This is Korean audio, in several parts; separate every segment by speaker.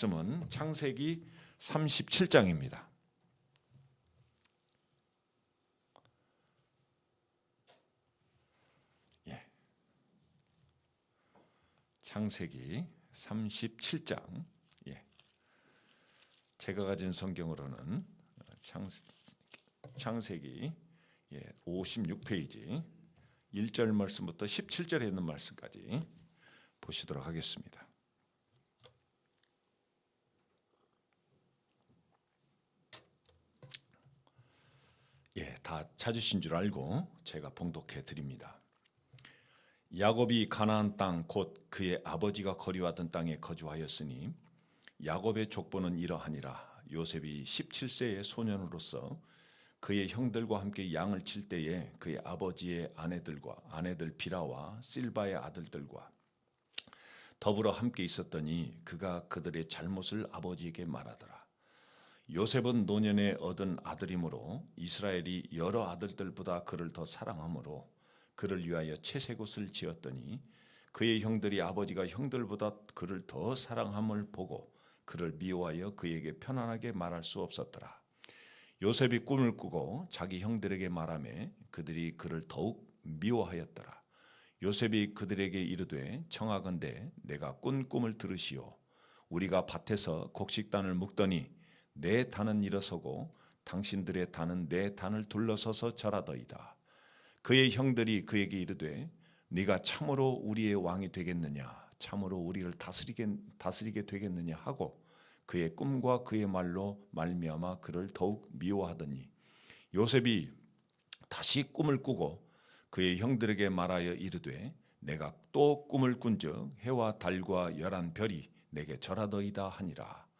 Speaker 1: 말씀은 창세기 37장입니다. 창세기 37장. 제가 가진 성경으로는 창세기 56페이지 1절 말씀부터 17절에 있는 말씀까지 보시도록 하겠습니다. 다 찾으신 줄 알고 제가 봉독해 드립니다. 야곱이 가나안 땅 곧 그의 아버지가 거류하던 땅에 거주하였으니 야곱의 족보는 이러하니라. 요셉이 17세의 소년으로서 그의 형들과 함께 양을 칠 때에 그의 아버지의 아내들 비라와 실바의 아들들과 더불어 함께 있었더니 그가 그들의 잘못을 아버지에게 말하더라. 요셉은 노년에 얻은 아들이므로 이스라엘이 여러 아들들보다 그를 더 사랑하므로 그를 위하여 채색옷을 지었더니 그의 형들이 아버지가 형들보다 그를 더 사랑함을 보고 그를 미워하여 그에게 편안하게 말할 수 없었더라. 요셉이 꿈을 꾸고 자기 형들에게 말하매 그들이 그를 더욱 미워하였더라. 요셉이 그들에게 이르되 청하건대 내가 꾼 꿈을 들으시오. 우리가 밭에서 곡식단을 묶더니 내 단은 일어서고 당신들의 단은 내 단을 둘러서서 절하더이다. 그의 형들이 그에게 이르되 네가 참으로 우리의 왕이 되겠느냐, 참으로 우리를 다스리게 되겠느냐 하고 그의 꿈과 그의 말로 말미암아 그를 더욱 미워하더니 요셉이 다시 꿈을 꾸고 그의 형들에게 말하여 이르되 내가 또 꿈을 꾼즉 해와 달과 11별이 내게 절하더이다 하니라.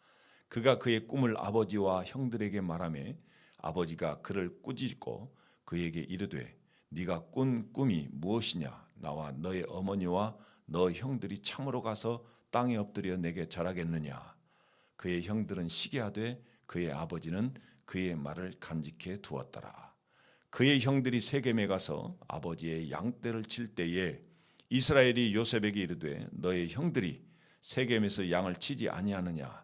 Speaker 1: 그가 그의 꿈을 아버지와 형들에게 말하매 아버지가 그를 꾸짖고 그에게 이르되 네가 꾼 꿈이 무엇이냐? 나와 너의 어머니와 너 형들이 참으로 가서 땅에 엎드려 내게 절하겠느냐? 그의 형들은 시기하되 그의 아버지는 그의 말을 간직해 두었더라. 그의 형들이 세겜에 가서 아버지의 양떼를 칠 때에 이스라엘이 요셉에게 이르되 너의 형들이 세겜에서 양을 치지 아니하느냐?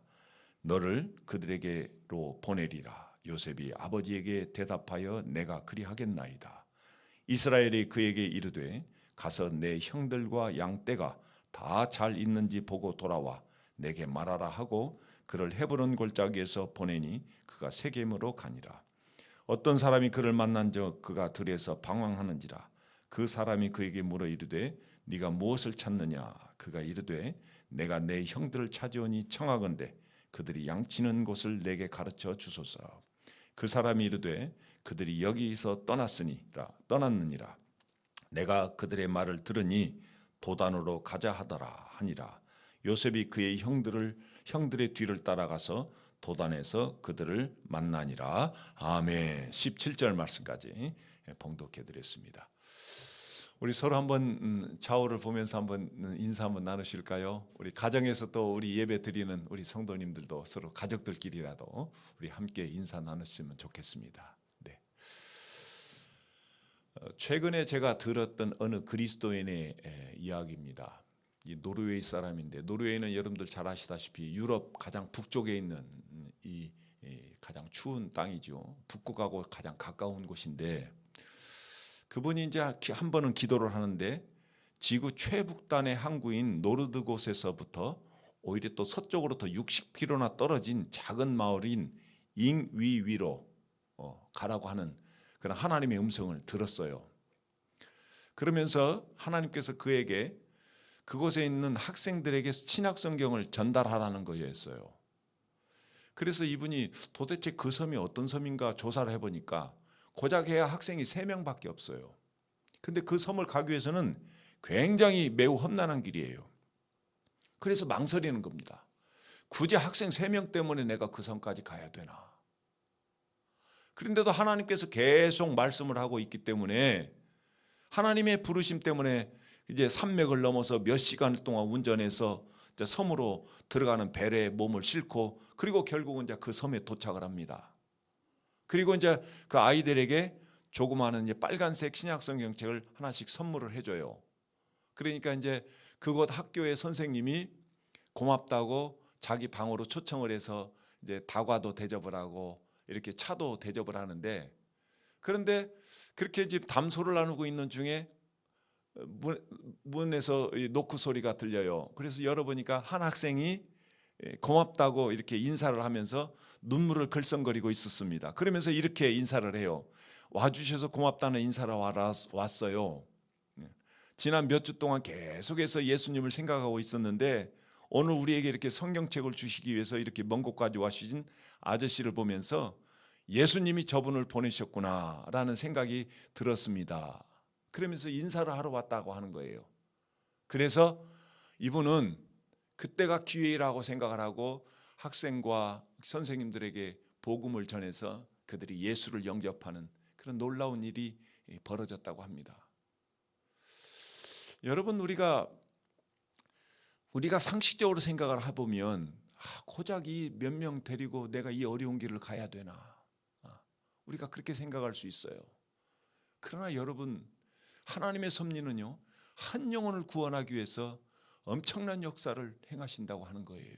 Speaker 1: 너를 그들에게로 보내리라. 요셉이 아버지에게 대답하여 내가 그리하겠나이다. 이스라엘이 그에게 이르되 가서 내 형들과 양떼가 다 잘 있는지 보고 돌아와 내게 말하라 하고 그를 헤브론 골짜기에서 보내니 그가 세겜으로 가니라. 어떤 사람이 그를 만난즉 그가 들에서 방황하는지라. 그 사람이 그에게 물어 이르되 네가 무엇을 찾느냐? 그가 이르되 내가 내 형들을 찾으오니 청하건대 그들이 양치는 곳을 내게 가르쳐 주소서. 그 사람이 이르되 그들이 여기서 떠났느니라. 내가 그들의 말을 들으니 도단으로 가자 하더라 하니라. 요셉이 그의 형들의 뒤를 따라가서 도단에서 그들을 만나니라. 아멘. 17절 말씀까지 봉독해 드렸습니다. 우리 서로 한번 좌우를 보면서 한번 인사 한번 나누실까요? 우리 가정에서 또 우리 예배 드리는 우리 성도님들도 서로 가족들끼리라도 우리 함께 인사 나누시면 좋겠습니다. 네. 최근에 제가 들었던 어느 그리스도인의 이야기입니다. 이 노르웨이 사람인데 노르웨이는 여러분들 잘 아시다시피 유럽 가장 북쪽에 있는 이 가장 추운 땅이죠. 북극하고 가장 가까운 곳인데 그분이 이제 한 번은 기도를 하는데 지구 최북단의 항구인 노르드 곳에서부터 오히려 또 서쪽으로 더 60km나 떨어진 작은 마을인 잉위위로 가라고 하는 그런 하나님의 음성을 들었어요. 그러면서 하나님께서 그에게 그곳에 있는 학생들에게 신약 성경을 전달하라는 거였어요. 그래서 이분이 도대체 그 섬이 어떤 섬인가 조사를 해보니까 고작 해야 학생이 3명밖에 없어요. 근데 그 섬을 가기 위해서는 굉장히 매우 험난한 길이에요. 그래서 망설이는 겁니다. 굳이 학생 3명 때문에 내가 그 섬까지 가야 되나? 그런데도 하나님께서 계속 말씀을 하고 있기 때문에 하나님의 부르심 때문에 이제 산맥을 넘어서 몇 시간 동안 운전해서 섬으로 들어가는 배에 몸을 싣고 그리고 결국은 이제 그 섬에 도착을 합니다. 그리고 이제 그 아이들에게 조그마한 이제 빨간색 신약 성경책을 하나씩 선물을 해줘요. 그러니까 이제 그곳 학교의 선생님이 고맙다고 자기 방으로 초청을 해서 이제 다과도 대접을 하고 이렇게 차도 대접을 하는데, 그런데 그렇게 이제 담소를 나누고 있는 중에 문에서 노크 소리가 들려요. 그래서 열어보니까 한 학생이 고맙다고 이렇게 인사를 하면서 눈물을 글썽거리고 있었습니다. 그러면서 이렇게 인사를 해요. 와주셔서 고맙다는 인사를 왔어요. 지난 몇 주 동안 계속해서 예수님을 생각하고 있었는데 오늘 우리에게 이렇게 성경책을 주시기 위해서 이렇게 먼 곳까지 와주신 아저씨를 보면서 예수님이 저분을 보내셨구나라는 생각이 들었습니다. 그러면서 인사를 하러 왔다고 하는 거예요. 그래서 이분은 그때가 기회라고 생각을 하고 학생과 선생님들에게 복음을 전해서 그들이 예수를 영접하는 그런 놀라운 일이 벌어졌다고 합니다. 여러분, 우리가 상식적으로 생각을 해보면 고작 이 몇 명 데리고 내가 이 어려운 길을 가야 되나, 우리가 그렇게 생각할 수 있어요. 그러나 여러분, 하나님의 섭리는요, 한 영혼을 구원하기 위해서 엄청난 역사를 행하신다고 하는 거예요.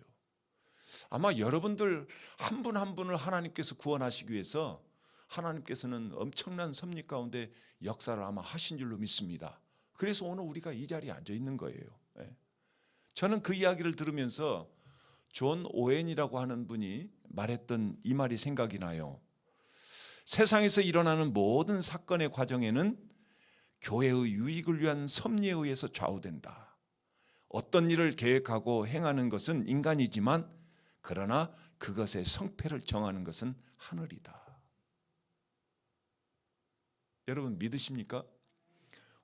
Speaker 1: 아마 여러분들 한 분 한 분을 하나님께서 구원하시기 위해서 하나님께서는 엄청난 섭리 가운데 역사를 아마 하신 줄로 믿습니다. 그래서 오늘 우리가 이 자리에 앉아 있는 거예요. 저는 그 이야기를 들으면서 존 오웬이라고 하는 분이 말했던 이 말이 생각이 나요. 세상에서 일어나는 모든 사건의 과정에는 교회의 유익을 위한 섭리에 의해서 좌우된다. 어떤 일을 계획하고 행하는 것은 인간이지만 그러나 그것의 성패를 정하는 것은 하늘이다. 여러분 믿으십니까?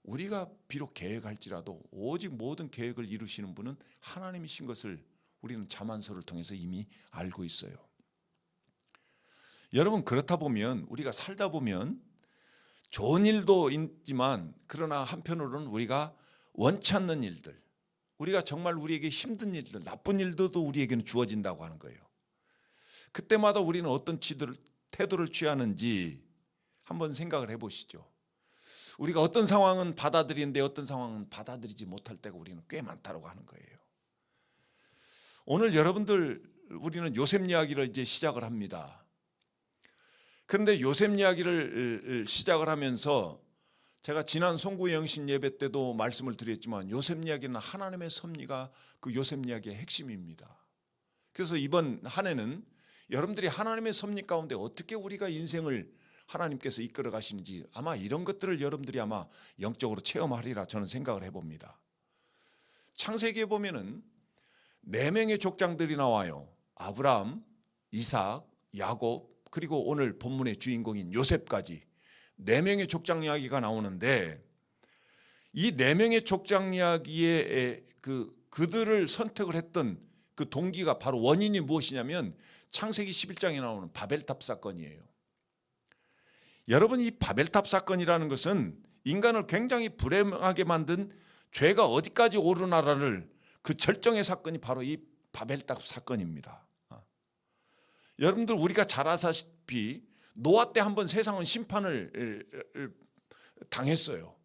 Speaker 1: 우리가 비록 계획할지라도 오직 모든 계획을 이루시는 분은 하나님이신 것을 우리는 자만서를 통해서 이미 알고 있어요. 여러분, 그렇다 보면 우리가 살다 보면 좋은 일도 있지만 그러나 한편으로는 우리가 원치 않는 일들, 우리가 정말 우리에게 힘든 일들, 나쁜 일들도 우리에게는 주어진다고 하는 거예요. 그때마다 우리는 어떤 태도를 취하는지 한번 생각을 해보시죠. 우리가 어떤 상황은 받아들이는데 어떤 상황은 받아들이지 못할 때가 우리는 꽤 많다고 하는 거예요. 오늘 여러분들, 우리는 요셉 이야기를 이제 시작을 합니다. 그런데 요셉 이야기를 시작을 하면서 제가 지난 송구영신 예배 때도 말씀을 드렸지만 요셉 이야기는 하나님의 섭리가 그 요셉 이야기의 핵심입니다. 그래서 이번 한 해는 여러분들이 하나님의 섭리 가운데 어떻게 우리가 인생을 하나님께서 이끌어 가시는지 아마 이런 것들을 여러분들이 아마 영적으로 체험하리라 저는 생각을 해봅니다. 창세기에 보면은 4명의 족장들이 나와요. 아브라함, 이삭, 야곱, 그리고 오늘 본문의 주인공인 요셉까지 4명의 족장 이야기가 나오는데 이 4명의 족장 이야기에 그들을 선택을 했던 그 동기가 바로 원인이 무엇이냐면 창세기 11장에 나오는 바벨탑 사건이에요. 여러분, 이 바벨탑 사건이라는 것은 인간을 굉장히 불행하게 만든 죄가 어디까지 오르나라를 그 절정의 사건이 바로 이 바벨탑 사건입니다. 여러분들, 우리가 잘 아시다시피 노아 때 한번 세상은 심판을 당했어요.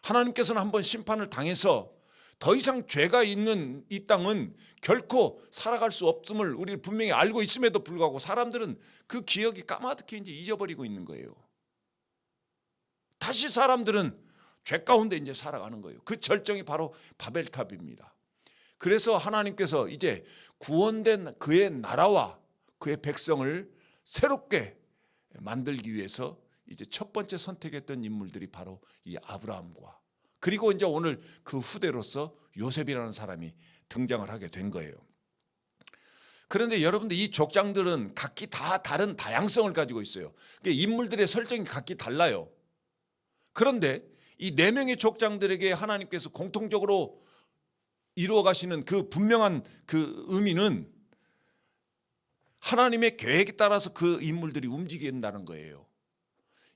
Speaker 1: 하나님께서는 한번 심판을 당해서 더 이상 죄가 있는 이 땅은 결코 살아갈 수 없음을 우리는 분명히 알고 있음에도 불구하고 사람들은 그 기억이 까마득히 이제 잊어버리고 있는 거예요. 다시 사람들은 죄 가운데 이제 살아가는 거예요. 그 절정이 바로 바벨탑입니다. 그래서 하나님께서 이제 구원된 그의 나라와 그의 백성을 새롭게 만들기 위해서 이제 첫 번째 선택했던 인물들이 바로 이 아브라함과 그리고 이제 오늘 그 후대로서 요셉이라는 사람이 등장을 하게 된 거예요. 그런데 여러분들, 이 족장들은 각기 다 다른 다양성을 가지고 있어요. 그러니까 인물들의 설정이 각기 달라요. 그런데 이 4명의 족장들에게 하나님께서 공통적으로 이루어 가시는 그 분명한 그 의미는 하나님의 계획에 따라서 그 인물들이 움직인다는 거예요.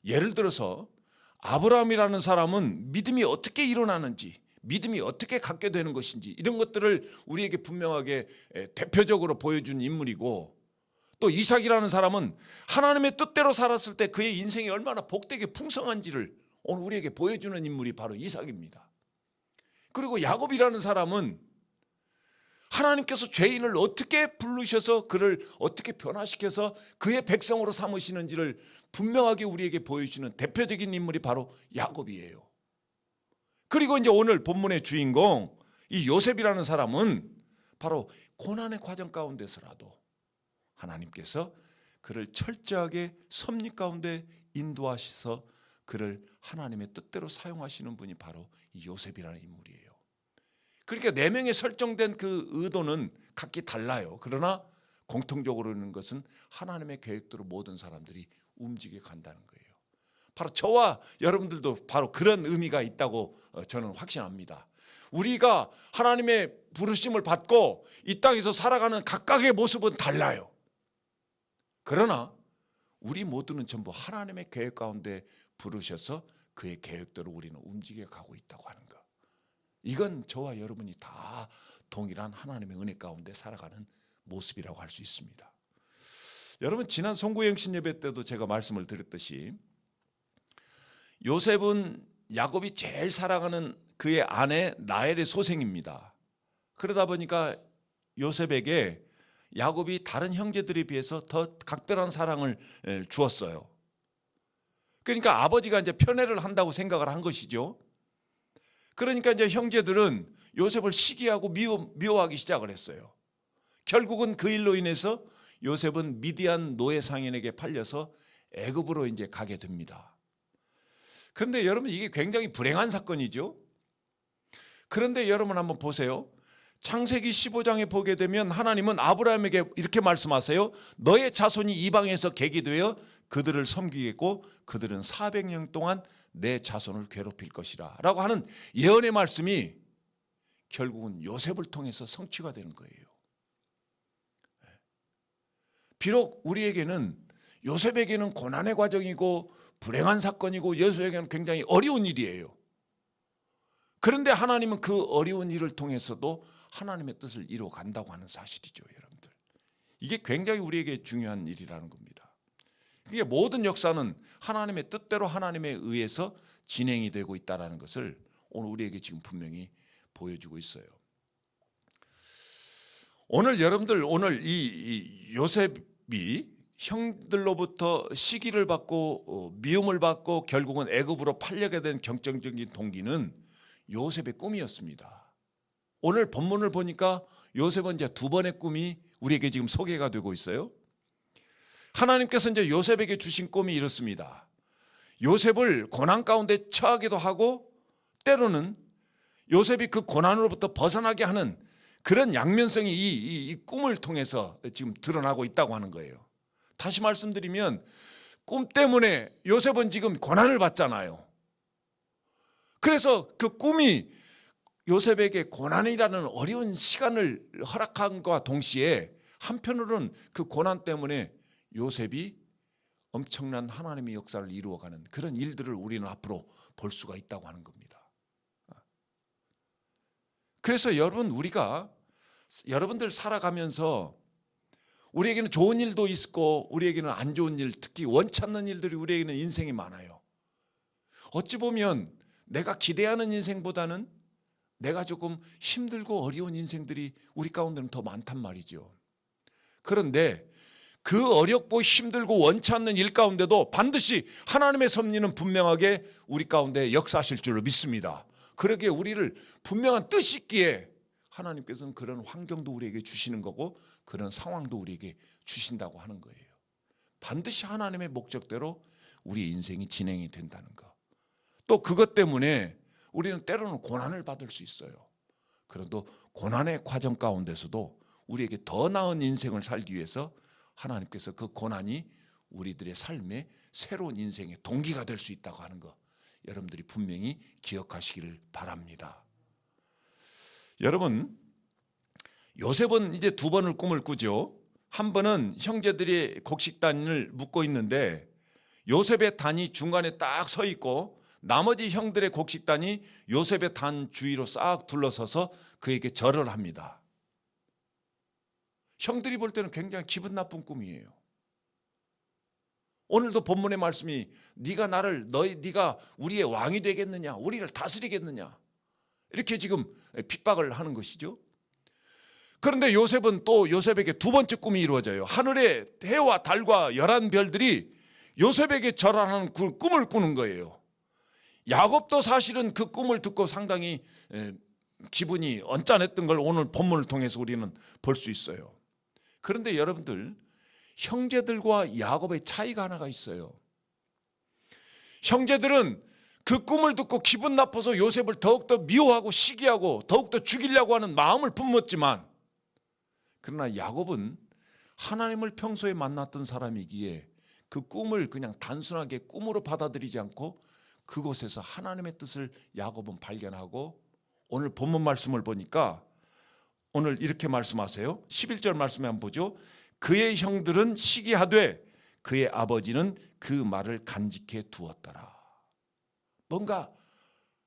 Speaker 1: 예를 들어서 아브라함이라는 사람은 믿음이 어떻게 일어나는지, 믿음이 어떻게 갖게 되는 것인지 이런 것들을 우리에게 분명하게 대표적으로 보여준 인물이고, 또 이삭이라는 사람은 하나님의 뜻대로 살았을 때 그의 인생이 얼마나 복되게 풍성한지를 오늘 우리에게 보여주는 인물이 바로 이삭입니다. 그리고 야곱이라는 사람은 하나님께서 죄인을 어떻게 부르셔서 그를 어떻게 변화시켜서 그의 백성으로 삼으시는지를 분명하게 우리에게 보여주는 대표적인 인물이 바로 야곱이에요. 그리고 이제 오늘 본문의 주인공 이 요셉이라는 사람은 바로 고난의 과정 가운데서라도 하나님께서 그를 철저하게 섭리 가운데 인도하셔서 그를 하나님의 뜻대로 사용하시는 분이 바로 이 요셉이라는 인물이에요. 그러니까 네 명의 설정된 그 의도는 각기 달라요. 그러나 공통적으로 있는 것은 하나님의 계획대로 모든 사람들이 움직여 간다는 거예요. 바로 저와 여러분들도 바로 그런 의미가 있다고 저는 확신합니다. 우리가 하나님의 부르심을 받고 이 땅에서 살아가는 각각의 모습은 달라요. 그러나 우리 모두는 전부 하나님의 계획 가운데 부르셔서 그의 계획대로 우리는 움직여 가고 있다고 하는 것. 이건 저와 여러분이 다 동일한 하나님의 은혜 가운데 살아가는 모습이라고 할 수 있습니다. 여러분, 지난 송구영신 예배 때도 제가 말씀을 드렸듯이 요셉은 야곱이 제일 사랑하는 그의 아내 라헬의 소생입니다. 그러다 보니까 요셉에게 야곱이 다른 형제들에 비해서 더 각별한 사랑을 주었어요. 그러니까 아버지가 이제 편애를 한다고 생각을 한 것이죠. 그러니까 이제 형제들은 요셉을 시기하고 미워하기 시작을 했어요. 결국은 그 일로 인해서 요셉은 미디안 노예 상인에게 팔려서 애굽으로 이제 가게 됩니다. 그런데 여러분, 이게 굉장히 불행한 사건이죠. 그런데 여러분 한번 보세요. 창세기 15장에 보게 되면 하나님은 아브라함에게 이렇게 말씀하세요. 너의 자손이 이방에서 객이 되어 그들을 섬기겠고 그들은 400년 동안 내 자손을 괴롭힐 것이라 라고 하는 예언의 말씀이 결국은 요셉을 통해서 성취가 되는 거예요. 비록 우리에게는 요셉에게는 고난의 과정이고 불행한 사건이고 요셉에게는 굉장히 어려운 일이에요. 그런데 하나님은 그 어려운 일을 통해서도 하나님의 뜻을 이루어 간다고 하는 사실이죠, 여러분들. 이게 굉장히 우리에게 중요한 일이라는 겁니다. 이게 모든 역사는 하나님의 뜻대로 하나님에 의해서 진행이 되고 있다는 것을 오늘 우리에게 지금 분명히 보여주고 있어요. 오늘 여러분들, 오늘 이 요셉이 형들로부터 시기를 받고 미움을 받고 결국은 애굽으로 팔려게 된 결정적인 동기는 요셉의 꿈이었습니다. 오늘 본문을 보니까 요셉은 이제 두 번의 꿈이 우리에게 지금 소개가 되고 있어요. 하나님께서 이제 요셉에게 주신 꿈이 이렇습니다. 요셉을 고난 가운데 처하기도 하고 때로는 요셉이 그 고난으로부터 벗어나게 하는 그런 양면성이 이 꿈을 통해서 지금 드러나고 있다고 하는 거예요. 다시 말씀드리면 꿈 때문에 요셉은 지금 고난을 받잖아요. 그래서 그 꿈이 요셉에게 고난이라는 어려운 시간을 허락한것과 동시에 한편으로는 그 고난 때문에 요셉이 엄청난 하나님의 역사를 이루어가는 그런 일들을 우리는 앞으로 볼 수가 있다고 하는 겁니다. 그래서 여러분들 살아가면서 우리에게는 좋은 일도 있고 우리에게는 안 좋은 일, 특히 원치 않는 일들이 우리에게는 인생이 많아요. 어찌 보면 내가 기대하는 인생보다는 내가 조금 힘들고 어려운 인생들이 우리 가운데는 더 많단 말이죠. 그런데 그 어렵고 힘들고 원치 않는 일 가운데도 반드시 하나님의 섭리는 분명하게 우리 가운데 역사하실 줄로 믿습니다. 그러기에 우리를 분명한 뜻이 있기에 하나님께서는 그런 환경도 우리에게 주시는 거고 그런 상황도 우리에게 주신다고 하는 거예요. 반드시 하나님의 목적대로 우리 인생이 진행이 된다는 거. 또 그것 때문에 우리는 때로는 고난을 받을 수 있어요. 그래도 고난의 과정 가운데서도 우리에게 더 나은 인생을 살기 위해서 하나님께서 그 고난이 우리들의 삶의 새로운 인생의 동기가 될 수 있다고 하는 거 여러분들이 분명히 기억하시기를 바랍니다. 여러분, 요셉은 이제 두 번을 꿈을 꾸죠. 한 번은 형제들이 곡식단을 묶고 있는데 요셉의 단이 중간에 딱 서 있고 나머지 형들의 곡식단이 요셉의 단 주위로 싹 둘러서서 그에게 절을 합니다. 형들이 볼 때는 굉장히 기분 나쁜 꿈이에요. 오늘도 본문의 말씀이 네가 우리의 왕이 되겠느냐, 우리를 다스리겠느냐 이렇게 지금 핍박을 하는 것이죠.
Speaker 2: 그런데 요셉은 또 요셉에게 두 번째 꿈이 이루어져요. 하늘의 해와 달과 열한 별들이 요셉에게 절하는 꿈을 꾸는 거예요. 야곱도 사실은 그 꿈을 듣고 상당히 기분이 언짢았던 걸 오늘 본문을 통해서 우리는 볼 수 있어요. 그런데 여러분들, 형제들과 야곱의 차이가 하나가 있어요. 형제들은 그 꿈을 듣고 기분 나빠서 요셉을 더욱더 미워하고 시기하고 더욱더 죽이려고 하는 마음을 품었지만, 그러나 야곱은 하나님을 평소에 만났던 사람이기에 그 꿈을 그냥 단순하게 꿈으로 받아들이지 않고 그곳에서 하나님의 뜻을 야곱은 발견하고, 오늘 본문 말씀을 보니까 오늘 이렇게 말씀하세요. 11절 말씀에 한번 보죠. 그의 형들은 시기하되 그의 아버지는 그 말을 간직해 두었더라. 뭔가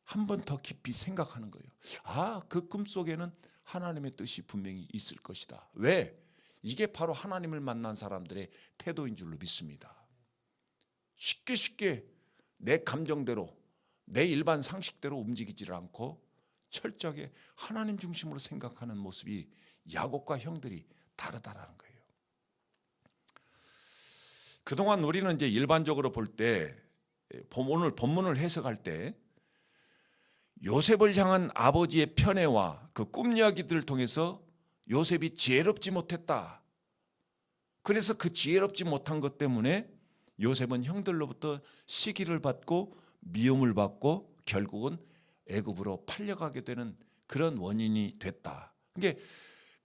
Speaker 2: 한 번 더 깊이 생각하는 거예요. 아, 그 꿈속에는 하나님의 뜻이 분명히 있을 것이다. 왜? 이게 바로 하나님을 만난 사람들의 태도인 줄로 믿습니다. 쉽게 내 감정대로, 내 일반 상식대로 움직이지 않고 철저하게 하나님 중심으로 생각하는 모습이 야곱과 형들이 다르다라는 거예요. 그동안 우리는 이제 일반적으로 볼 때, 오늘 본문을 해석할 때 요셉을 향한 아버지의 편애와 그 꿈 이야기들을 통해서 요셉이 지혜롭지 못했다. 그래서 그 지혜롭지 못한 것 때문에 요셉은 형들로부터 시기를 받고 미움을 받고 결국은 애굽으로 팔려가게 되는 그런 원인이 됐다. 그러니까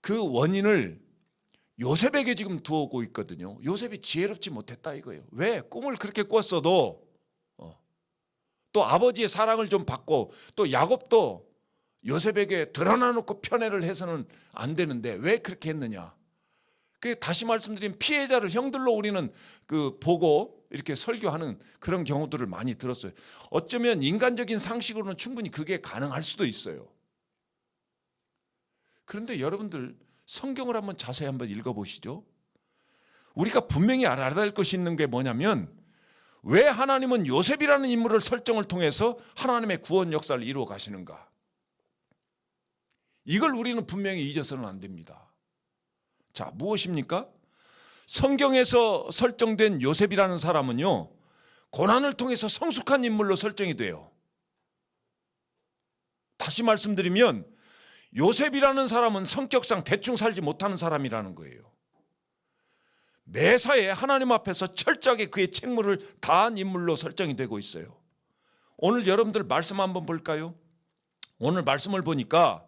Speaker 2: 그 원인을 요셉에게 지금 두고 있거든요. 요셉이 지혜롭지 못했다 이거예요. 왜? 꿈을 그렇게 꿨어도 또 아버지의 사랑을 좀 받고, 또 야곱도 요셉에게 드러나 놓고 편애를 해서는 안 되는데 왜 그렇게 했느냐. 그래서 다시 말씀드린 피해자를 형들로 우리는 보고 이렇게 설교하는 그런 경우들을 많이 들었어요. 어쩌면 인간적인 상식으로는 충분히 그게 가능할 수도 있어요. 그런데 여러분들, 성경을 한번 자세히 한번 읽어보시죠. 우리가 분명히 알아야 될 것이 있는 게 뭐냐면, 왜 하나님은 요셉이라는 인물을 설정을 통해서 하나님의 구원 역사를 이루어 가시는가. 이걸 우리는 분명히 잊어서는 안 됩니다. 자, 무엇입니까? 성경에서 설정된 요셉이라는 사람은요, 고난을 통해서 성숙한 인물로 설정이 돼요. 다시 말씀드리면 요셉이라는 사람은 성격상 대충 살지 못하는 사람이라는 거예요. 매사에 하나님 앞에서 철저하게 그의 책무를 다한 인물로 설정이 되고 있어요. 오늘 여러분들 말씀 한번 볼까요? 오늘 말씀을 보니까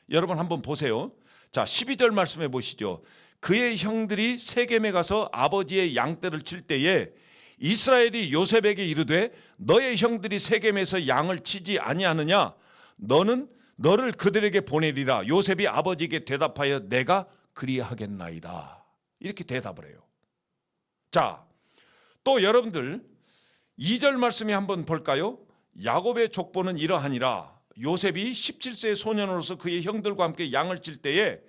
Speaker 2: 여러분 한번 보세요. 자, 12절 말씀해 보시죠. 그의 형들이 세겜에 가서 아버지의 양떼를 칠 때에 이스라엘이 요셉에게 이르되 너의 형들이 세겜에서 양을 치지 아니하느냐? 너를 그들에게 보내리라. 요셉이 아버지에게 대답하여 내가 그리하겠나이다. 이렇게 대답을 해요. 자, 또 여러분들 2절 말씀에 한번 볼까요? 야곱의 족보는 이러하니라. 요셉이 17세의 소년으로서 그의 형들과 함께 양을 칠 때에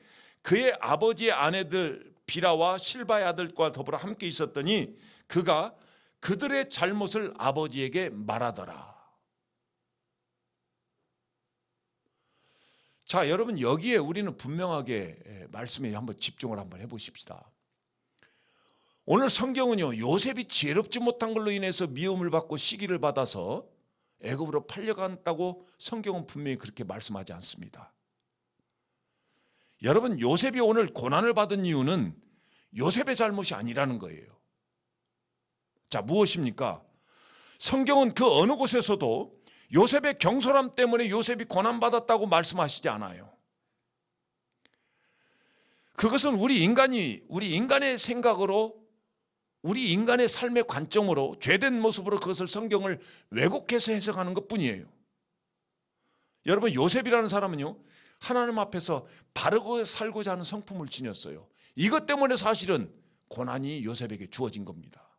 Speaker 2: 그의 아버지의 아내들 비라와 실바의 아들과 더불어 함께 있었더니 그가 그들의 잘못을 아버지에게 말하더라. 자, 여러분, 여기에 우리는 분명하게 말씀에 한번 집중을 한번 해보십시다. 오늘 성경은요, 요셉이 지혜롭지 못한 걸로 인해서 미움을 받고 시기를 받아서 애굽으로 팔려간다고 성경은 분명히 그렇게 말씀하지 않습니다. 여러분, 요셉이 오늘 고난을 받은 이유는 요셉의 잘못이 아니라는 거예요. 자, 무엇입니까? 성경은 그 어느 곳에서도 요셉의 경솔함 때문에 요셉이 고난받았다고 말씀하시지 않아요. 그것은 우리 인간의 생각으로, 우리 인간의 삶의 관점으로, 죄된 모습으로 그것을 성경을 왜곡해서 해석하는 것뿐이에요. 여러분, 요셉이라는 사람은요, 하나님 앞에서 바르고 살고자 하는 성품을 지녔어요. 이것 때문에 사실은 고난이 요셉에게 주어진 겁니다.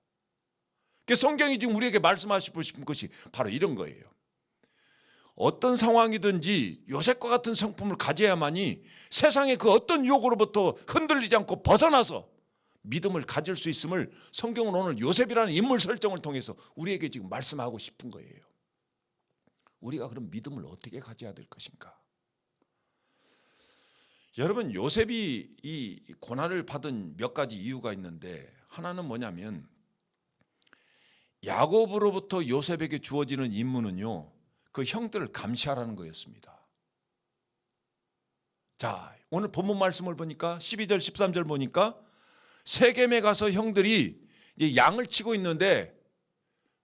Speaker 2: 성경이 지금 우리에게 말씀하시고 싶은 것이 바로 이런 거예요. 어떤 상황이든지 요셉과 같은 성품을 가져야만이 세상의 그 어떤 유혹으로부터 흔들리지 않고 벗어나서 믿음을 가질 수 있음을 성경은 오늘 요셉이라는 인물 설정을 통해서 우리에게 지금 말씀하고 싶은 거예요. 우리가 그럼 믿음을 어떻게 가져야 될 것인가? 여러분, 요셉이 이 고난을 받은 몇 가지 이유가 있는데, 하나는 뭐냐면 야곱으로부터 요셉에게 주어지는 임무는요, 그 형들을 감시하라는 거였습니다. 자, 오늘 본문 말씀을 보니까 12절 13절 보니까 세겜에 가서 형들이 이제 양을 치고 있는데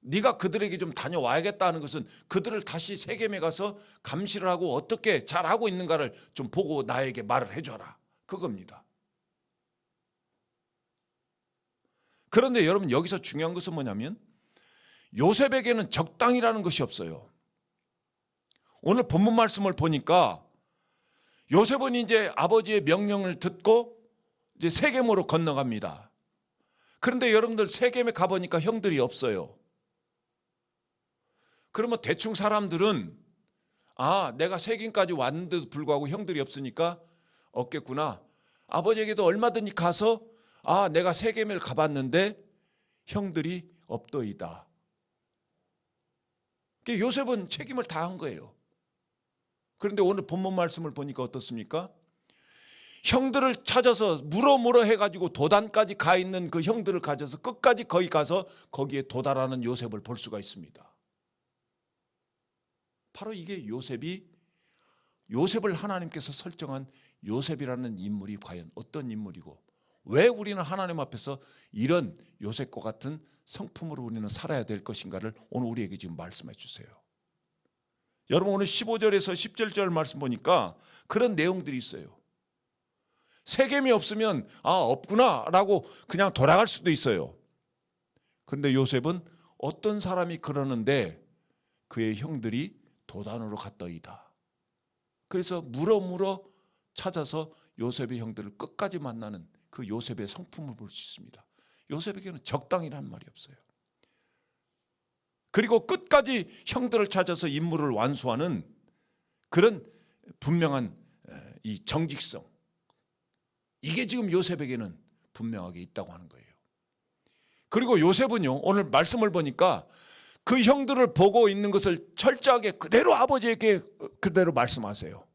Speaker 2: 네가 그들에게 좀 다녀와야겠다는 것은 그들을 다시 세겜에 가서 감시를 하고 어떻게 잘하고 있는가를 좀 보고 나에게 말을 해줘라, 그겁니다. 그런데 여러분, 여기서 중요한 것은 뭐냐면 요셉에게는 적당이라는 것이 없어요. 오늘 본문 말씀을 보니까 요셉은 이제 아버지의 명령을 듣고 이제 세겜으로 건너갑니다. 그런데 여러분들, 세겜에 가보니까 형들이 없어요. 그러면 대충 사람들은 내가 세겜까지 왔는데도 불구하고 형들이 없으니까 없겠구나, 아버지에게도 얼마든지 가서 내가 세겜을 가봤는데 형들이 없더이다. 요셉은 책임을 다한 거예요. 그런데 오늘 본문 말씀을 보니까 어떻습니까? 형들을 찾아서 물어 해가지고 도단까지 가 있는 그 형들을 가져서 끝까지 거기 가서 거기에 도달하는 요셉을 볼 수가 있습니다. 바로 이게 요셉을 하나님께서 설정한 요셉이라는 인물이 과연 어떤 인물이고, 왜 우리는 하나님 앞에서 이런 요셉과 같은 성품으로 우리는 살아야 될 것인가를 오늘 우리에게 지금 말씀해 주세요. 여러분, 오늘 15절에서 17절 말씀 보니까 그런 내용들이 있어요. 세겜이 없으면 없구나 라고 그냥 돌아갈 수도 있어요. 그런데 요셉은 어떤 사람이 그러는데 그의 형들이 도단으로 갔더이다. 그래서 물어 찾아서 요셉의 형들을 끝까지 만나는 그 요셉의 성품을 볼 수 있습니다. 요셉에게는 적당이라는 말이 없어요. 그리고 끝까지 형들을 찾아서 임무를 완수하는 그런 분명한 이 정직성, 이게 지금 요셉에게는 분명하게 있다고 하는 거예요. 그리고 요셉은요, 오늘 말씀을 보니까 그 형들을 보고 있는 것을 철저하게 그대로 아버지에게 그대로 말씀하세요.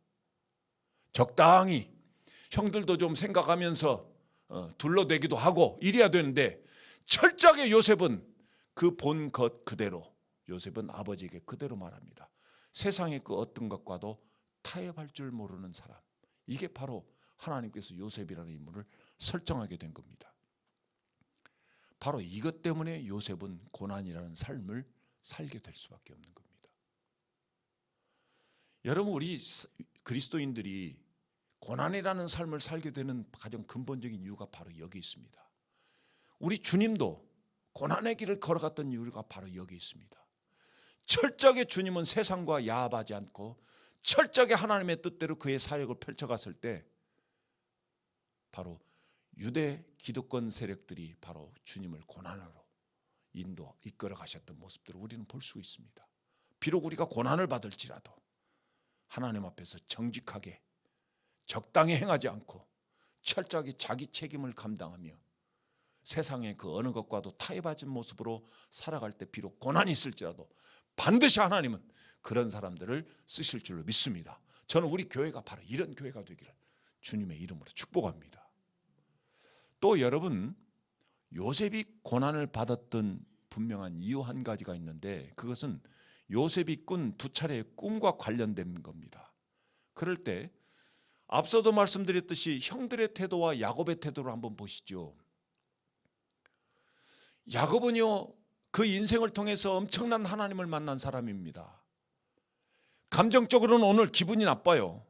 Speaker 2: 적당히 형들도 좀 생각하면서 둘러대기도 하고 이래야 되는데, 철저하게 요셉은 그 본 것 그대로, 요셉은 아버지에게 그대로 말합니다. 세상의 그 어떤 것과도 타협할 줄 모르는 사람, 이게 바로 하나님께서 요셉이라는 인물을 설정하게 된 겁니다. 바로 이것 때문에 요셉은 고난이라는 삶을 살게 될 수밖에 없는 겁니다. 여러분, 우리 그리스도인들이 고난이라는 삶을 살게 되는 가장 근본적인 이유가 바로 여기 있습니다. 우리 주님도 고난의 길을 걸어갔던 이유가 바로 여기 있습니다. 철저하게 주님은 세상과 야합하지 않고 철저하게 하나님의 뜻대로 그의 사역을 펼쳐갔을 때 바로 유대 기득권 세력들이 바로 주님을 고난으로 이끌어 가셨던 모습들을 우리는 볼 수 있습니다. 비록 우리가 고난을 받을지라도 하나님 앞에서 정직하게 적당히 행하지 않고 철저하게 자기 책임을 감당하며 세상의 그 어느 것과도 타협하지 모습으로 살아갈 때 비록 고난이 있을지라도 반드시 하나님은 그런 사람들을 쓰실 줄로 믿습니다. 저는 우리 교회가 바로 이런 교회가 되기를 주님의 이름으로 축복합니다. 또 여러분, 요셉이 고난을 받았던 분명한 이유 한 가지가 있는데, 그것은 요셉이 꾼 두 차례의 꿈과 관련된 겁니다. 그럴 때 앞서도 말씀드렸듯이 형들의 태도와 야곱의 태도를 한번 보시죠. 야곱은요, 그 인생을 통해서 엄청난 하나님을 만난 사람입니다. 감정적으로는 오늘 기분이 나빠요.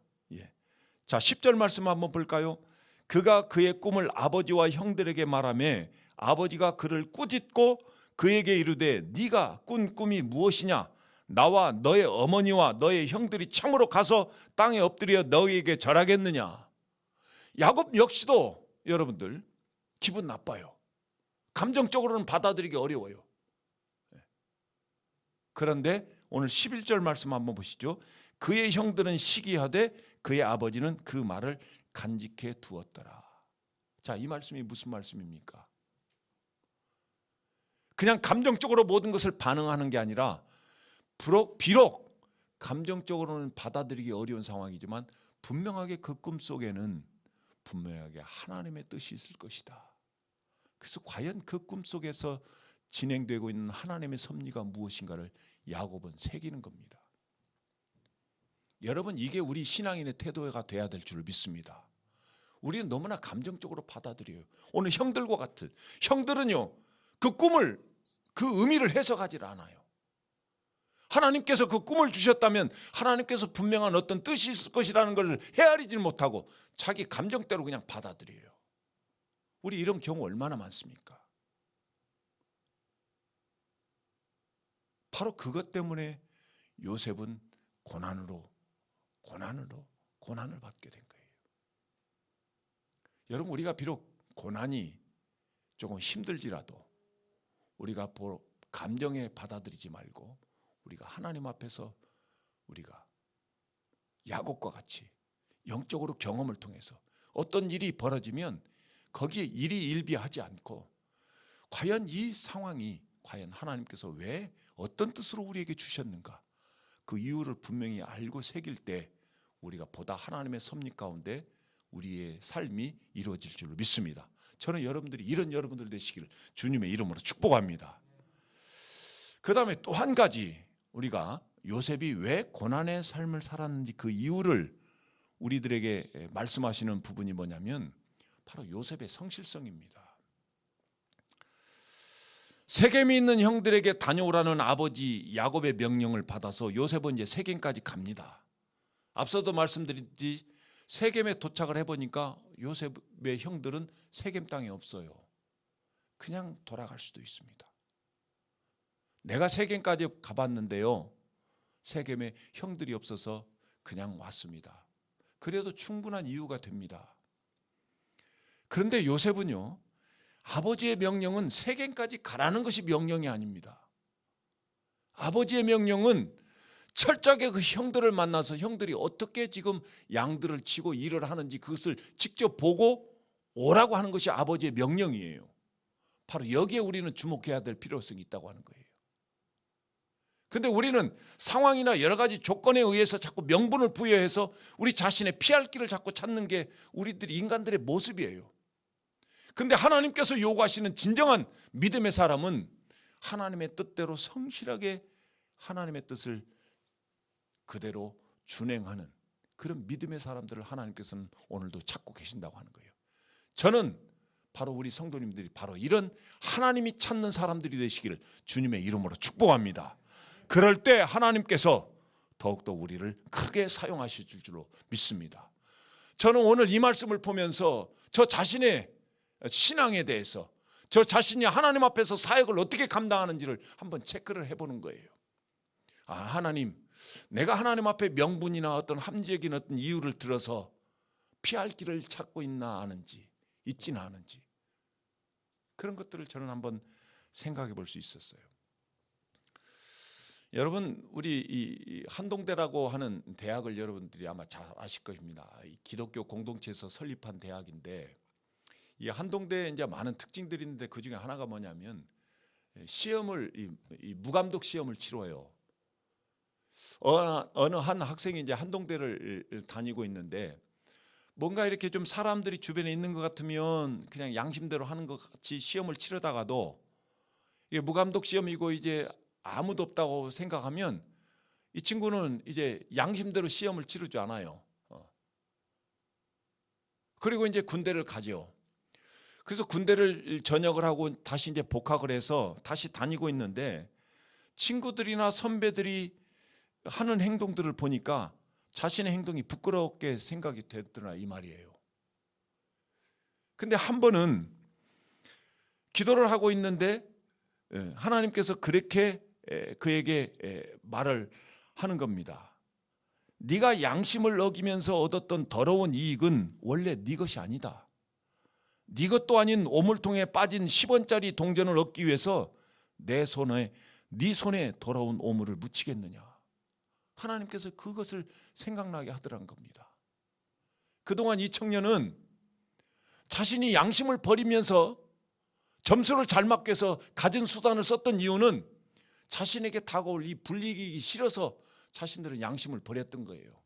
Speaker 2: 자, 10절 말씀 한번 볼까요? 그가 그의 꿈을 아버지와 형들에게 말하며 아버지가 그를 꾸짖고 그에게 이르되 네가 꾼 꿈이 무엇이냐? 나와 너의 어머니와 너의 형들이 참으로 가서 땅에 엎드려 너희에게 절하겠느냐? 야곱 역시도 여러분들 기분 나빠요. 감정적으로는 받아들이기 어려워요. 그런데 오늘 11절 말씀 한번 보시죠. 그의 형들은 시기하되 그의 아버지는 그 말을 간직해 두었더라. 자, 이 말씀이 무슨 말씀입니까? 그냥 감정적으로 모든 것을 반응하는 게 아니라 비록 감정적으로는 받아들이기 어려운 상황이지만 분명하게 그 꿈속에는 분명하게 하나님의 뜻이 있을 것이다. 그래서 과연 그 꿈속에서 진행되고 있는 하나님의 섭리가 무엇인가를 야곱은 새기는 겁니다. 여러분, 이게 우리 신앙인의 태도가 돼야 될 줄 믿습니다. 우리는 너무나 감정적으로 받아들여요. 오늘 형들과 같은, 형들은요 그 꿈을, 그 의미를 해석하지 않아요. 하나님께서 그 꿈을 주셨다면 하나님께서 분명한 어떤 뜻이 있을 것이라는 것을 헤아리지 못하고 자기 감정대로 그냥 받아들여요. 우리 이런 경우 얼마나 많습니까? 바로 그것 때문에 요셉은 고난을 받게 된 거예요. 여러분, 우리가 비록 고난이 조금 힘들지라도 우리가 감정에 받아들이지 말고 우리가 하나님 앞에서 우리가 야곱과 같이 영적으로 경험을 통해서 어떤 일이 벌어지면 거기에 일희일비하지 않고 과연 이 상황이 과연 하나님께서 왜 어떤 뜻으로 우리에게 주셨는가, 그 이유를 분명히 알고 새길 때 우리가 보다 하나님의 섭리 가운데 우리의 삶이 이루어질 줄로 믿습니다. 저는 여러분들이 이런 여러분들 되시기를 주님의 이름으로 축복합니다. 그 다음에 또 한 가지, 우리가 요셉이 왜 고난의 삶을 살았는지 그 이유를 우리들에게 말씀하시는 부분이 뭐냐면 바로 요셉의 성실성입니다. 세겜에 있는 형들에게 다녀오라는 아버지 야곱의 명령을 받아서 요셉은 이제 세겜까지 갑니다. 앞서도 말씀드렸듯이 세겜에 도착을 해보니까 요셉의 형들은 세겜 땅에 없어요. 그냥 돌아갈 수도 있습니다. 내가 세겜까지 가봤는데요, 세겜에 형들이 없어서 그냥 왔습니다. 그래도 충분한 이유가 됩니다. 그런데 요셉은요, 아버지의 명령은 세겜까지 가라는 것이 명령이 아닙니다. 아버지의 명령은 철저하게 그 형들을 만나서 형들이 어떻게 지금 양들을 치고 일을 하는지 그것을 직접 보고 오라고 하는 것이 아버지의 명령이에요. 바로 여기에 우리는 주목해야 될 필요성이 있다고 하는 거예요. 그런데 우리는 상황이나 여러 가지 조건에 의해서 자꾸 명분을 부여해서 우리 자신의 피할 길을 자꾸 찾는 게 우리들이 인간들의 모습이에요. 그런데 하나님께서 요구하시는 진정한 믿음의 사람은 하나님의 뜻대로 성실하게 하나님의 뜻을 그대로 준행하는 그런 믿음의 사람들을 하나님께서는 오늘도 찾고 계신다고 하는 거예요. 저는 바로 우리 성도님들이 바로 이런 하나님이 찾는 사람들이 되시기를 주님의 이름으로 축복합니다. 그럴 때 하나님께서 더욱더 우리를 크게 사용하실 줄로 믿습니다. 저는 오늘 이 말씀을 보면서 저 자신의 신앙에 대해서, 저 자신이 하나님 앞에서 사역을 어떻게 감당하는지를 한번 체크를 해보는 거예요. 아, 하나님, 내가 하나님 앞에 명분이나 어떤 합리적인 어떤 이유를 들어서 피할 길을 찾고 있나 아는지, 있지는 않은지, 그런 것들을 저는 한번 생각해 볼 수 있었어요. 여러분, 우리 이 한동대라고 하는 대학을 여러분들이 아마 잘 아실 것입니다. 기독교 공동체에서 설립한 대학인데, 이 한동대에 이제 많은 특징들이 있는데 그 중에 하나가 뭐냐면 시험을 이 무감독 시험을 치러요. 어느 한 학생이 이제 한동대를 다니고 있는데 뭔가 이렇게 좀 사람들이 주변에 있는 것 같으면 그냥 양심대로 하는 것 같이 시험을 치르다가도 이게 무감독 시험이고 이제 아무도 없다고 생각하면 이 친구는 이제 양심대로 시험을 치르지 않아요. 그리고 이제 군대를 가죠. 그래서 군대를 전역을 하고 다시 이제 복학을 해서 다시 다니고 있는데 친구들이나 선배들이 하는 행동들을 보니까 자신의 행동이 부끄럽게 생각이 되더라 이 말이에요. 근데 한 번은 기도를 하고 있는데 하나님께서 그렇게 그에게 말을 하는 겁니다. 네가 양심을 어기면서 얻었던 더러운 이익은 원래 네 것이 아니다. 네 것도 아닌 오물통에 빠진 10원짜리 동전을 얻기 위해서 네 손에 더러운 오물을 묻히겠느냐. 하나님께서 그것을 생각나게 하더란 겁니다. 그동안 이 청년은 자신이 양심을 버리면서 점수를 잘 맞기 위해서 가진 수단을 썼던 이유는 자신에게 다가올 이 불이익이 싫어서 자신들은 양심을 버렸던 거예요.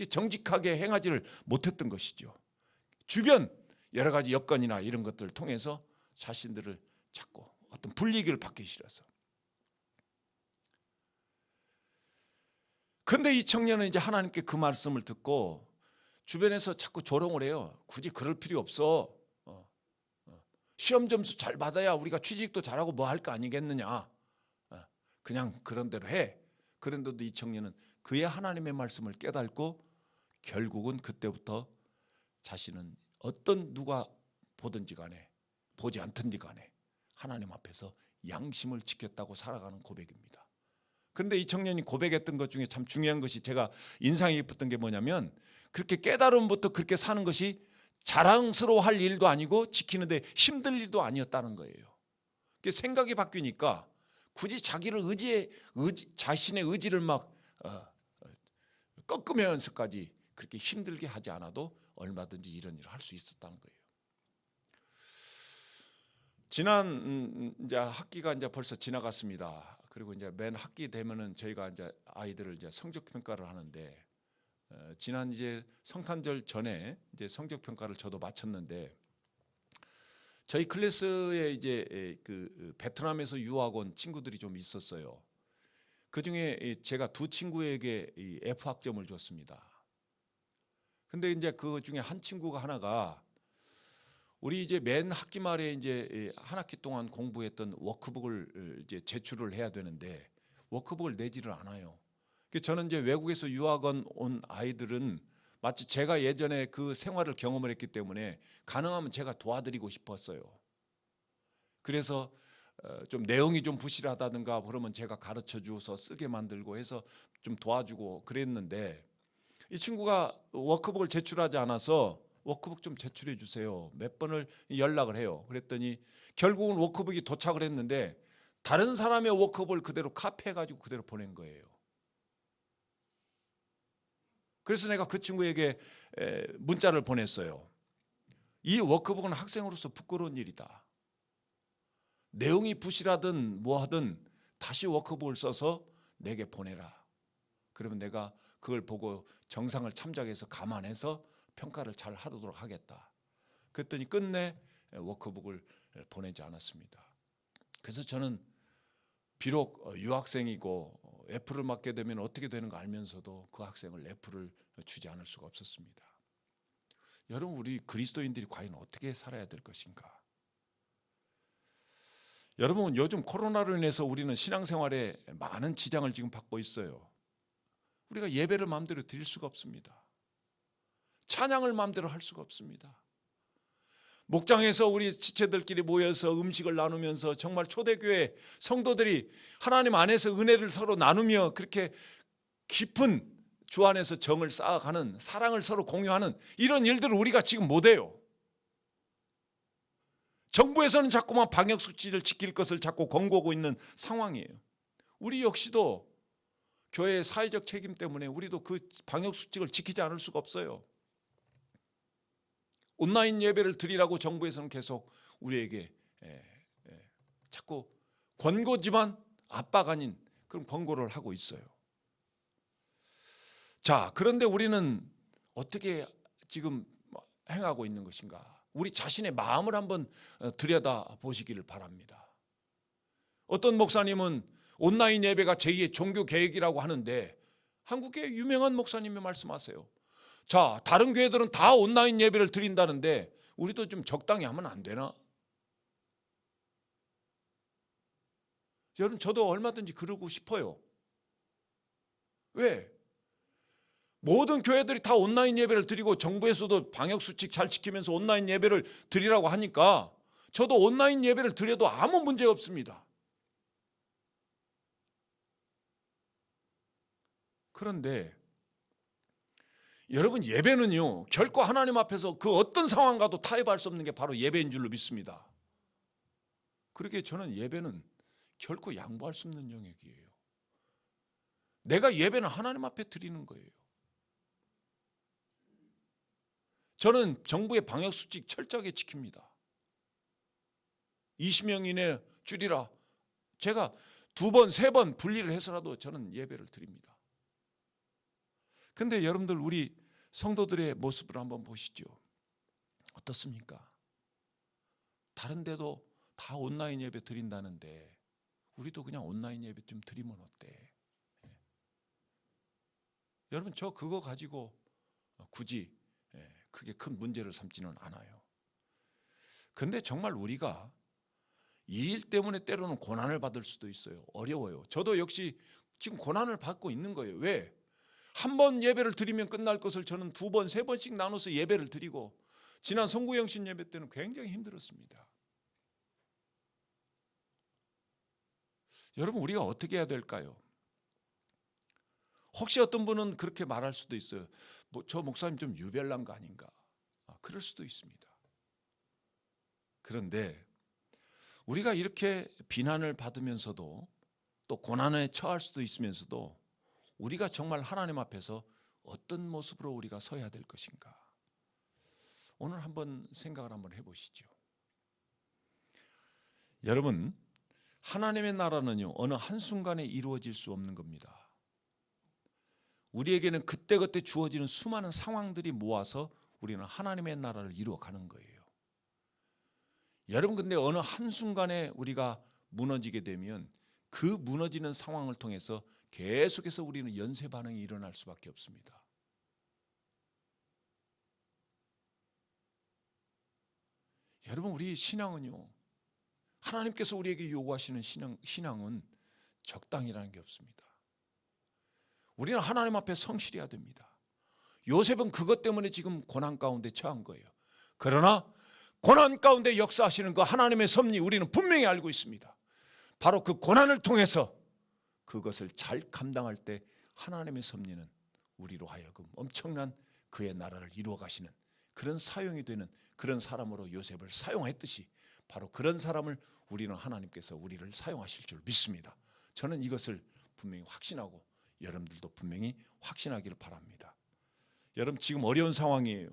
Speaker 2: 정직하게 행하지를 못했던 것이죠. 주변 여러 가지 여건이나 이런 것들을 통해서 자신들을 자꾸 어떤 불이익을 받기 싫어서. 그런데 이 청년은 이제 하나님께 그 말씀을 듣고 주변에서 자꾸 조롱을 해요. 굳이 그럴 필요 없어. 시험 점수 잘 받아야 우리가 취직도 잘하고 뭐 할 거 아니겠느냐. 그냥 그런 대로 해. 그런데도 이 청년은 그의 하나님의 말씀을 깨닫고 결국은 그때부터 자신은 어떤 누가 보든지 간에 보지 않든지 간에 하나님 앞에서 양심을 지켰다고 살아가는 고백입니다. 그런데 이 청년이 고백했던 것 중에 참 중요한 것이 제가 인상이 깊었던 게 뭐냐면 그렇게 깨달음부터 그렇게 사는 것이 자랑스러워할 일도 아니고 지키는데 힘들 일도 아니었다는 거예요. 생각이 바뀌니까 굳이 자기를 자신의 의지를 막 꺾으면서까지 그렇게 힘들게 하지 않아도 얼마든지 이런 일을 할 수 있었다는 거예요. 지난 이제 학기가 이제 벌써 지나갔습니다. 그리고 이제 맨 학기 되면은 저희가 이제 아이들을 이제 성적 평가를 하는데 지난 이제 성탄절 전에 이제 성적 평가를 저도 마쳤는데 저희 클래스에 이제 그 베트남에서 유학 온 친구들이 좀 있었어요. 그 중에 제가 두 친구에게 이 F 학점을 줬습니다. 근데 이제 그 중에 한 친구가 하나가 우리 이제 맨 학기 말에 이제 한 학기 동안 공부했던 워크북을 이제 제출을 해야 되는데 워크북을 내지를 않아요. 저는 이제 외국에서 유학원 온 아이들은 마치 제가 예전에 그 생활을 경험을 했기 때문에 가능하면 제가 도와드리고 싶었어요. 그래서 좀 내용이 좀 부실하다든가 그러면 제가 가르쳐 주어서 쓰게 만들고 해서 좀 도와주고 그랬는데 이 친구가 워크북을 제출하지 않아서 워크북 좀 제출해 주세요. 몇 번을 연락을 해요. 그랬더니 결국은 워크북이 도착을 했는데 다른 사람의 워크북을 그대로 카피해가지고 그대로 보낸 거예요. 그래서 내가 그 친구에게 문자를 보냈어요. 이 워크북은 학생으로서 부끄러운 일이다. 내용이 부실하든 뭐하든 다시 워크북을 써서 내게 보내라. 그러면 내가 그걸 보고 정상을 참작해서 감안해서 평가를 잘 하도록 하겠다. 그랬더니 끝내 워크북을 보내지 않았습니다. 그래서 저는 비록 유학생이고 F를 맞게 되면 어떻게 되는 거 알면서도 그 학생을 F를 주지 않을 수가 없었습니다. 여러분, 우리 그리스도인들이 과연 어떻게 살아야 될 것인가? 여러분, 요즘 코로나로 인해서 우리는 신앙생활에 많은 지장을 지금 받고 있어요. 우리가 예배를 마음대로 드릴 수가 없습니다. 찬양을 마음대로 할 수가 없습니다. 목장에서 우리 지체들끼리 모여서 음식을 나누면서 정말 초대교회 성도들이 하나님 안에서 은혜를 서로 나누며 그렇게 깊은 주 안에서 정을 쌓아가는 사랑을 서로 공유하는 이런 일들을 우리가 지금 못해요. 정부에서는 자꾸만 방역수칙을 지킬 것을 자꾸 권고하고 있는 상황이에요. 우리 역시도 교회의 사회적 책임 때문에 우리도 그 방역수칙을 지키지 않을 수가 없어요. 온라인 예배를 드리라고 정부에서는 계속 우리에게 자꾸 권고지만 압박 아닌 그런 권고를 하고 있어요. 자, 그런데 우리는 어떻게 지금 행하고 있는 것인가? 우리 자신의 마음을 한번 들여다 보시기를 바랍니다. 어떤 목사님은 온라인 예배가 제2의 종교 개혁이라고 하는데 한국의 유명한 목사님이 말씀하세요. 자, 다른 교회들은 다 온라인 예배를 드린다는데 우리도 좀 적당히 하면 안 되나? 여러분, 저도 얼마든지 그러고 싶어요. 왜? 모든 교회들이 다 온라인 예배를 드리고 정부에서도 방역수칙 잘 지키면서 온라인 예배를 드리라고 하니까 저도 온라인 예배를 드려도 아무 문제 없습니다. 그런데 여러분, 예배는요 결코 하나님 앞에서 그 어떤 상황과도 타협할 수 없는 게 바로 예배인 줄로 믿습니다. 그렇게 저는 예배는 결코 양보할 수 없는 영역이에요. 내가 예배는 하나님 앞에 드리는 거예요. 저는 정부의 방역수칙 철저하게 지킵니다. 20명 이내 줄이라. 제가 2번, 3번 분리를 해서라도 저는 예배를 드립니다. 근데 여러분들 우리 성도들의 모습을 한번 보시죠. 어떻습니까? 다른 데도 다 온라인 예배 드린다는데 우리도 그냥 온라인 예배 좀 드리면 어때? 여러분 저 그거 가지고 굳이 크게 큰 문제를 삼지는 않아요. 근데 정말 우리가 이 일 때문에 때로는 고난을 받을 수도 있어요. 어려워요. 저도 역시 지금 고난을 받고 있는 거예요. 왜? 한 번 예배를 드리면 끝날 것을 저는 2번, 3번씩 나눠서 예배를 드리고 지난 성구영신 예배 때는 굉장히 힘들었습니다. 여러분 우리가 어떻게 해야 될까요? 혹시 어떤 분은 그렇게 말할 수도 있어요. 저 목사님 좀 유별난 거 아닌가? 그럴 수도 있습니다. 그런데 우리가 이렇게 비난을 받으면서도 또 고난에 처할 수도 있으면서도 우리가 정말 하나님 앞에서 어떤 모습으로 우리가 서야 될 것인가? 오늘 한번 생각을 한번 해보시죠. 여러분 하나님의 나라는요 어느 한순간에 이루어질 수 없는 겁니다. 우리에게는 그때그때 주어지는 수많은 상황들이 모아서 우리는 하나님의 나라를 이루어가는 거예요. 여러분 근데 어느 한순간에 우리가 무너지게 되면 그 무너지는 상황을 통해서 계속해서 우리는 연쇄 반응이 일어날 수밖에 없습니다. 여러분 우리 신앙은요 하나님께서 우리에게 요구하시는 신앙은 적당이라는 게 없습니다. 우리는 하나님 앞에 성실해야 됩니다. 요셉은 그것 때문에 지금 고난 가운데 처한 거예요. 그러나 고난 가운데 역사하시는 그 하나님의 섭리 우리는 분명히 알고 있습니다. 바로 그 고난을 통해서 그것을 잘 감당할 때 하나님의 섭리는 우리로 하여금 엄청난 그의 나라를 이루어 가시는 그런 사용이 되는 그런 사람으로 요셉을 사용했듯이 바로 그런 사람을 우리는 하나님께서 우리를 사용하실 줄 믿습니다. 저는 이것을 분명히 확신하고 여러분들도 분명히 확신하기를 바랍니다. 여러분 지금 어려운 상황이에요.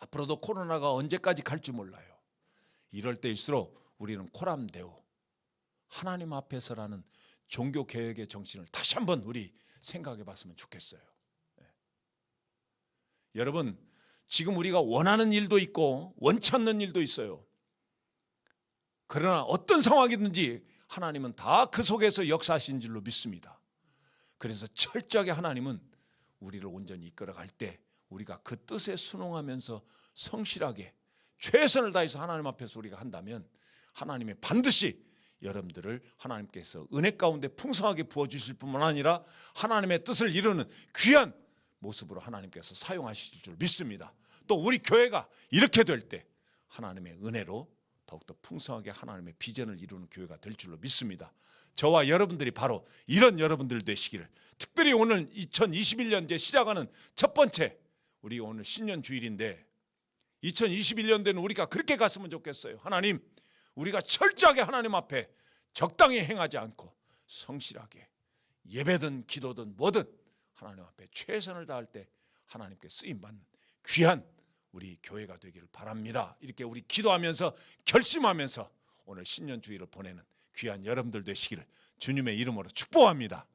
Speaker 2: 앞으로도 코로나가 언제까지 갈지 몰라요. 이럴 때일수록 우리는 코람데오 하나님 앞에서라는 종교 개혁의 정신을 다시 한번 우리 생각해 봤으면 좋겠어요. 여러분 지금 우리가 원하는 일도 있고 원치 않는 일도 있어요. 그러나 어떤 상황이든지 하나님은 다 그 속에서 역사하신 줄로 믿습니다. 그래서 철저하게 하나님은 우리를 온전히 이끌어갈 때 우리가 그 뜻에 순응하면서 성실하게 최선을 다해서 하나님 앞에서 우리가 한다면 하나님이 반드시 여러분들을 하나님께서 은혜 가운데 풍성하게 부어주실 뿐만 아니라 하나님의 뜻을 이루는 귀한 모습으로 하나님께서 사용하실 줄 믿습니다. 또 우리 교회가 이렇게 될 때 하나님의 은혜로 더욱더 풍성하게 하나님의 비전을 이루는 교회가 될 줄로 믿습니다. 저와 여러분들이 바로 이런 여러분들 되시기를 특별히 오늘 2021년 이제 시작하는 첫 번째 우리 오늘 신년 주일인데 2021년도에는 우리가 그렇게 갔으면 좋겠어요. 하나님 우리가 철저하게 하나님 앞에 적당히 행하지 않고 성실하게 예배든 기도든 뭐든 하나님 앞에 최선을 다할 때 하나님께 쓰임받는 귀한 우리 교회가 되기를 바랍니다. 이렇게 우리 기도하면서 결심하면서 오늘 신년 주일을 보내는 귀한 여러분들 되시기를 주님의 이름으로 축복합니다.